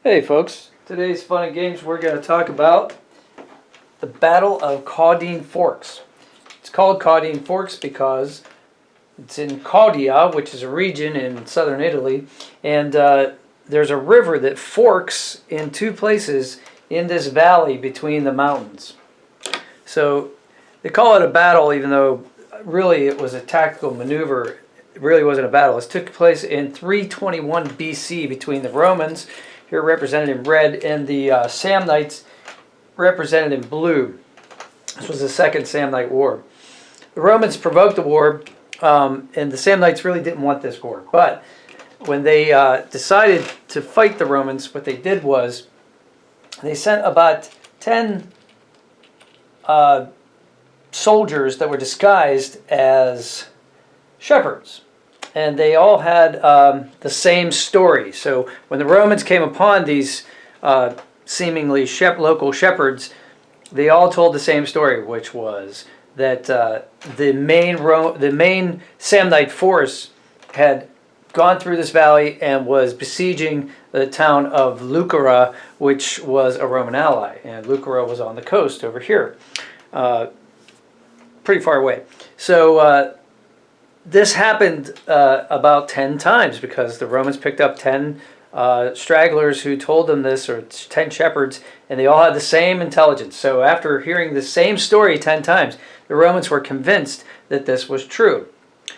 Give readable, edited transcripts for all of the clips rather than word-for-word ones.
Hey folks, today's Fun and Games we're going to talk about the Battle of Caudine Forks. It's called Caudine Forks because it's in Caudia, which is a region in southern Italy, and there's a river that forks in two places in this valley between the mountains. So they call it a battle even though really it was a tactical maneuver. It really wasn't a battle. It took place in 321 BC between the Romans, here represented in red, and the Samnites represented in blue. This was the Second Samnite War. The Romans provoked the war, and the Samnites really didn't want this war. But when they decided to fight the Romans, what they did was they sent about 10 soldiers that were disguised as shepherds. And they all had the same story. So when the Romans came upon these seemingly local shepherds, they all told the same story, which was that the main Samnite force had gone through this valley and was besieging the town of Lucera, which was a Roman ally. And Lucera was on the coast over here, pretty far away. So this happened about 10 times because the Romans picked up 10 stragglers who told them this, or 10 shepherds, and they all had the same intelligence. So after hearing the same story 10 times, the Romans were convinced that this was true.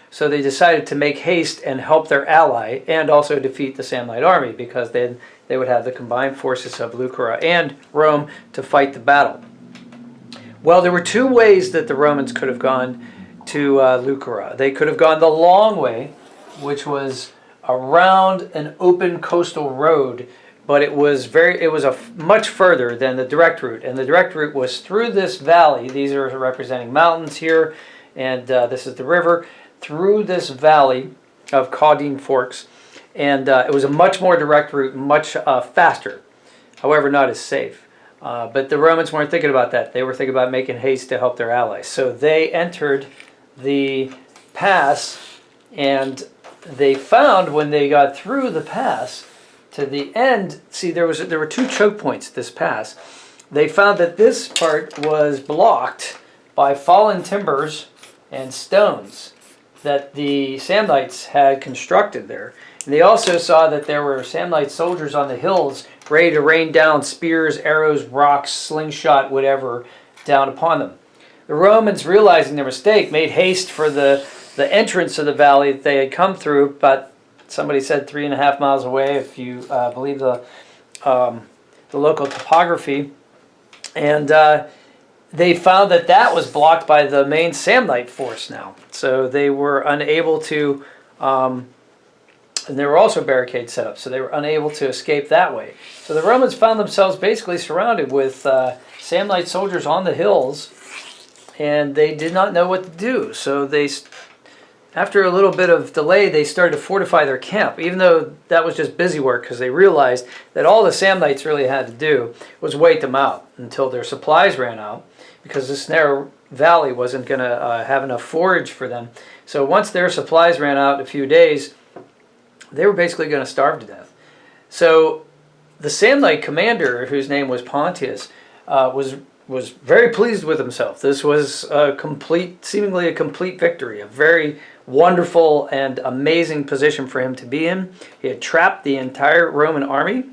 So they decided to make haste and help their ally and also defeat the Samnite army, because then they would have the combined forces of Lucera and Rome to fight the battle. Well, there were two ways that the Romans could have gone to Lucera. They could have gone the long way, which was around an open coastal road, but it was much further than the direct route. And the direct route was through this valley. These are representing mountains here, and this is the river, through this valley of Caudine Forks. And it was a much more direct route, much faster, however not as safe. But the Romans weren't thinking about that. They were thinking about making haste to help their allies. So they entered the pass, and they found when they got through the pass to the end, see, there were two choke points this pass. They found that this part was blocked by fallen timbers and stones that the Samnites had constructed there. And they also saw that there were Samnite soldiers on the hills ready to rain down spears, arrows, rocks, slingshot, whatever, down upon them. The Romans, realizing their mistake, made haste for the entrance of the valley that they had come through, but somebody said 3.5 miles away, if you believe the local topography. And they found that that was blocked by the main Samnite force now. So they were unable to, and there were also barricades set up, so they were unable to escape that way. So the Romans found themselves basically surrounded with Samnite soldiers on the hills, and they did not know what to do. So after a little bit of delay, they started to fortify their camp, even though that was just busy work, because they realized that all the Samnites really had to do was wait them out until their supplies ran out, because this narrow valley wasn't going to have enough forage for them. So once their supplies ran out in a few days, they were basically going to starve to death. So the Samnite commander, whose name was Pontius, was very pleased with himself. This was seemingly a complete victory, a very wonderful and amazing position for him to be in. He had trapped the entire Roman army,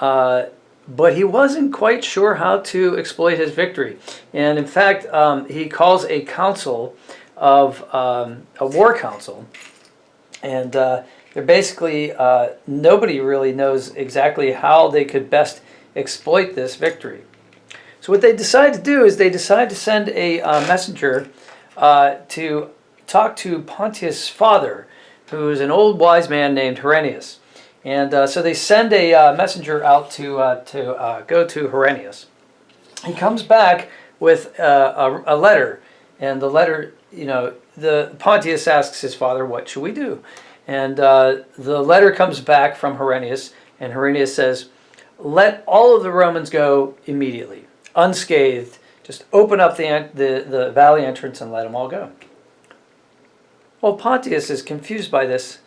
but he wasn't quite sure how to exploit his victory. And in fact, he calls a council of a war council, and they're basically nobody really knows exactly how they could best exploit this victory. So what they decide to do is they decide to send a messenger to talk to Pontius' father, who is an old wise man named Herennius. And so they send a messenger out to go to Herennius. He comes back with a letter, and the letter, the Pontius asks his father, "What should we do?" And the letter comes back from Herennius, and Herennius says, "Let all of the Romans go immediately, unscathed. Just open up the valley entrance and let them all go." Well, Pontius is confused by this.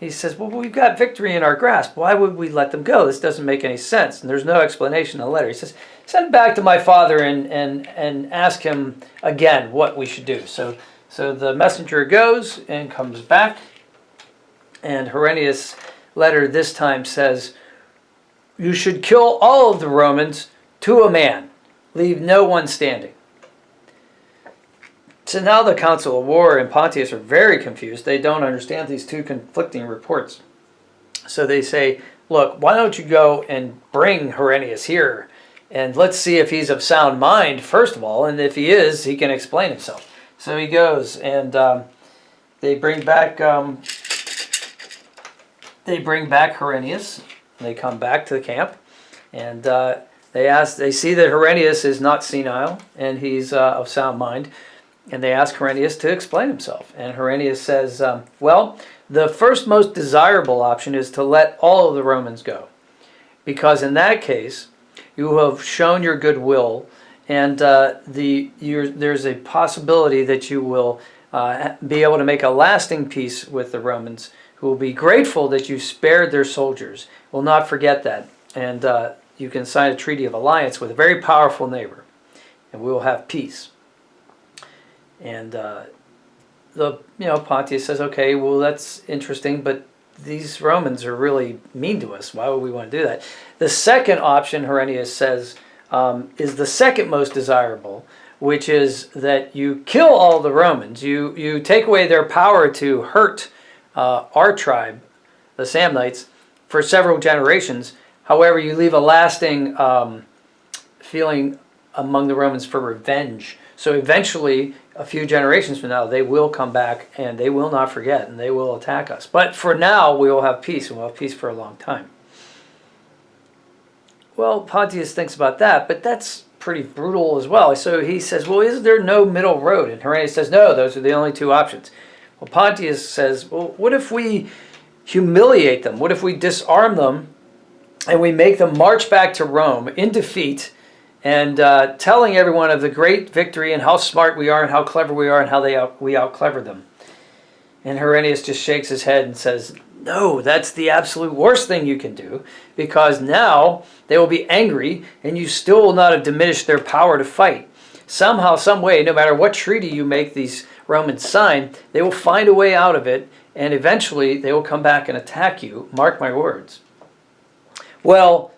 he says, well, we've got victory in our grasp. Why would we let them go? This doesn't make any sense. And there's no explanation in the letter. He says, send back to my father and ask him again what we should do. So the messenger goes and comes back. And Herennius' letter this time says, you should kill all of the Romans to a man. Leave no one standing. So now the Council of War and Pontius are very confused. They don't understand these two conflicting reports. So they say, look, why don't you go and bring Herennius here, and let's see if he's of sound mind, first of all, and if he is, he can explain himself. So he goes, and they bring back Herennius. They come back to the camp, and they see that Herennius is not senile, and he's of sound mind. And they ask Herennius to explain himself. And Herennius says, well, the first most desirable option is to let all of the Romans go. Because in that case, you have shown your goodwill, and there's a possibility that you will be able to make a lasting peace with the Romans, who will be grateful that you spared their soldiers, will not forget that. And you can sign a treaty of alliance with a very powerful neighbor, and we will have peace. And Pontius says, okay, well, that's interesting, but these Romans are really mean to us. Why would we want to do that? The second option, Herennius says, is the second most desirable, which is that you kill all the Romans. You take away their power to hurt our tribe, the Samnites, for several generations. However, you leave a lasting feeling among the Romans for revenge. So eventually, a few generations from now, they will come back and they will not forget and they will attack us. But for now, we will have peace, and we'll have peace for a long time. Well, Pontius thinks about that, but that's pretty brutal as well. So he says, well, is there no middle road? And Herennius says, no, those are the only two options. Well, Pontius says, well, what if we humiliate them? What if we disarm them and we make them march back to Rome in defeat, and telling everyone of the great victory and how smart we are and how clever we are and how we out-clever them? And Herennius just shakes his head and says, no, that's the absolute worst thing you can do, because now they will be angry and you still will not have diminished their power to fight. Somehow, some way, no matter what treaty you make these Romans sign, they will find a way out of it, and eventually they will come back and attack you. Mark my words. Well,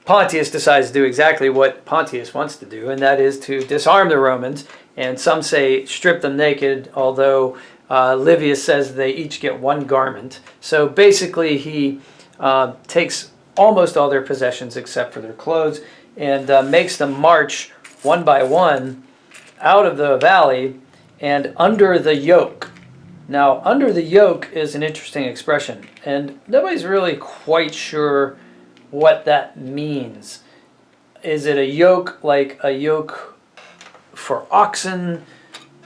Pontius decides to do exactly what Pontius wants to do, and that is to disarm the Romans, and some say strip them naked, although Livius says they each get one garment. So basically he takes almost all their possessions except for their clothes, and makes them march one by one out of the valley and under the yoke. Now, under the yoke is an interesting expression, and nobody's really quite sure what that means. Is it a yoke like a yoke for oxen,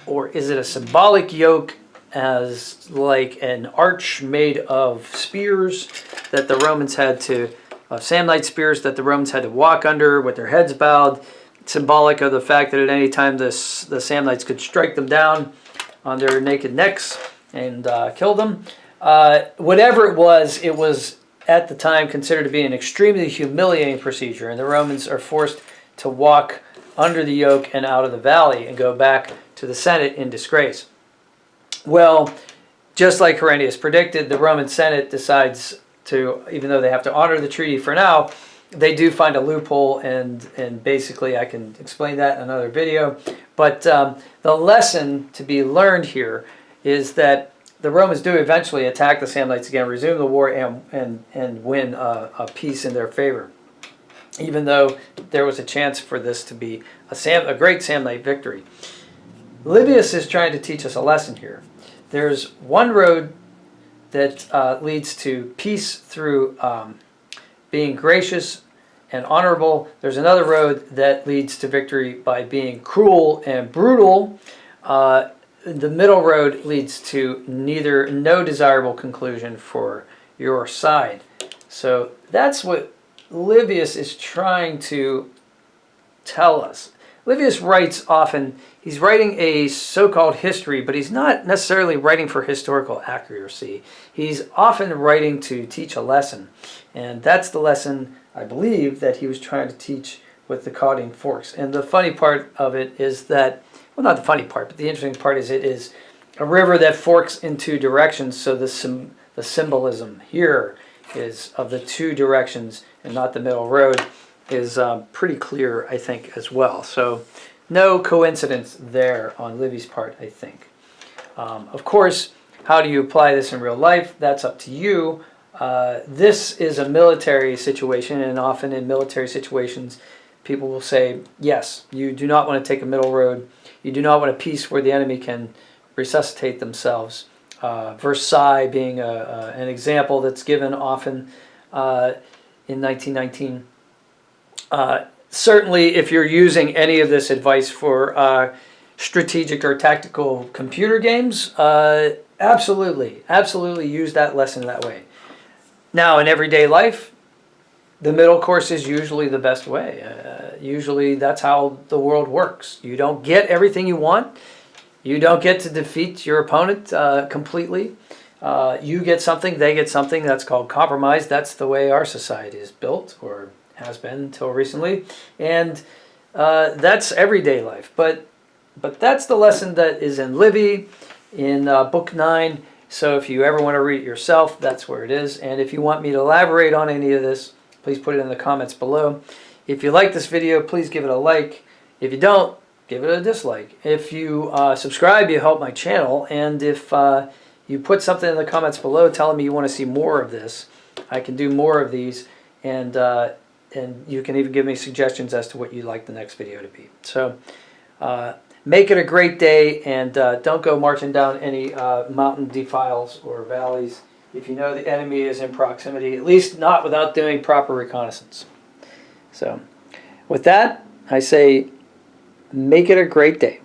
or is it a symbolic yoke as like an arch made of spears that the Romans had to, Samnite spears that the Romans had to walk under with their heads bowed, symbolic of the fact that at any time the Samnites could strike them down on their naked necks and kill them. Whatever it was at the time considered to be an extremely humiliating procedure, and the Romans are forced to walk under the yoke and out of the valley and go back to the Senate in disgrace. Well, just like Herennius predicted, the Roman Senate decides to, even though they have to honor the treaty for now, they do find a loophole, and basically I can explain that in another video. But the lesson to be learned here is that the Romans do eventually attack the Samnites again, resume the war, and win a peace in their favor, even though there was a chance for this to be a great Samnite victory. Livius is trying to teach us a lesson here. There's one road that leads to peace through being gracious and honorable. There's another road that leads to victory by being cruel and brutal. The middle road leads to no desirable conclusion for your side. So that's what Livius is trying to tell us. Livius writes often, he's writing a so-called history, but he's not necessarily writing for historical accuracy. He's often writing to teach a lesson. And that's the lesson, I believe, that he was trying to teach with the Caudine forks. And the funny part of it is that, well, not the funny part, but the interesting part is it is a river that forks in two directions, so the symbolism here is of the two directions and not the middle road is pretty clear, I think, as well. So no coincidence there on Livy's part, I think. Of course, how do you apply this in real life? That's up to you. This is a military situation, and often in military situations, people will say, yes, you do not want to take a middle road. You do not want a peace where the enemy can resuscitate themselves. Versailles being an example that's given often in 1919. Certainly, if you're using any of this advice for strategic or tactical computer games, absolutely use that lesson that way. Now, in everyday life, the middle course is usually the best way. Usually, that's how the world works. You don't get everything you want. You don't get to defeat your opponent completely. You get something, they get something. That's called compromise. That's the way our society is built, or has been until recently. And that's everyday life. But that's the lesson that is in Livy, in Book 9. So if you ever want to read it yourself, that's where it is. And if you want me to elaborate on any of this, please put it in the comments below. If you like this video, please give it a like. If you don't, give it a dislike. If you subscribe, you help my channel. And if you put something in the comments below telling me you want to see more of this, I can do more of these. And you can even give me suggestions as to what you'd like the next video to be. So make it a great day, and don't go marching down any mountain defiles or valleys if you know the enemy is in proximity, at least not without doing proper reconnaissance. So with that, I say, make it a great day.